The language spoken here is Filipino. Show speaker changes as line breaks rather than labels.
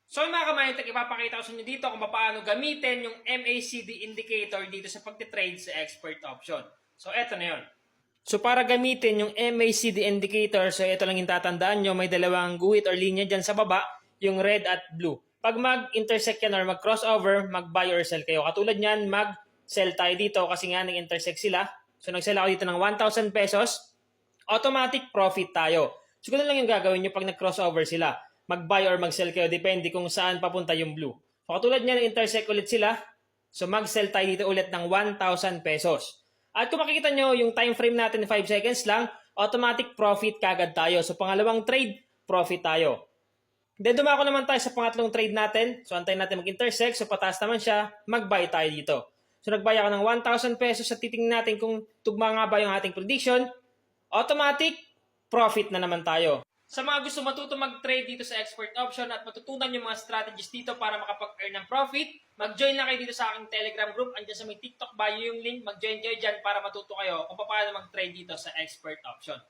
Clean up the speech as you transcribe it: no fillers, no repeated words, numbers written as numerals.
So mga kamahitek, ipapakita ko sa inyo dito kung paano gamitin yung MACD indicator dito sa pagtitrade sa expert option. So eto na yun. So para gamitin yung MACD indicator, so ito lang yung tatandaan nyo, may dalawang guhit or linya dyan sa baba, yung red at blue. Pag mag-intersect yan or mag-crossover, mag-buy or sell kayo. Katulad nyan, mag-sell tayo dito kasi nga nag-intersect sila. So nag-sell ako dito ng 1,000 pesos, automatic profit tayo. So ganun lang yung gagawin nyo pag nag-crossover sila. Mag-buy or mag-sell kayo, depende kung saan papunta yung blue. So katulad niya, intersect ulit sila. So mag-sell tayo dito ulit ng 1,000 pesos. At kung makikita nyo, yung time frame natin 5 seconds lang, automatic profit kagad tayo. So pangalawang trade, profit tayo. Then dumako naman tayo sa pangatlong trade natin. So antayin natin mag-intersect. So pataas naman siya, mag-buy tayo dito. So nag-buy ako ng 1,000 pesos at titingnan natin kung tugma nga ba yung ating prediction. Automatic, profit na naman tayo. Sa mga gusto matuto mag-trade dito sa expert option at matutunan yung mga strategies dito para makapag-earn ng profit, mag-join lang kayo dito sa aking Telegram group. Andiyan sa may TikTok bio yung link. Mag-join kayo dyan para matuto kayo kung paano mag-trade dito sa expert option.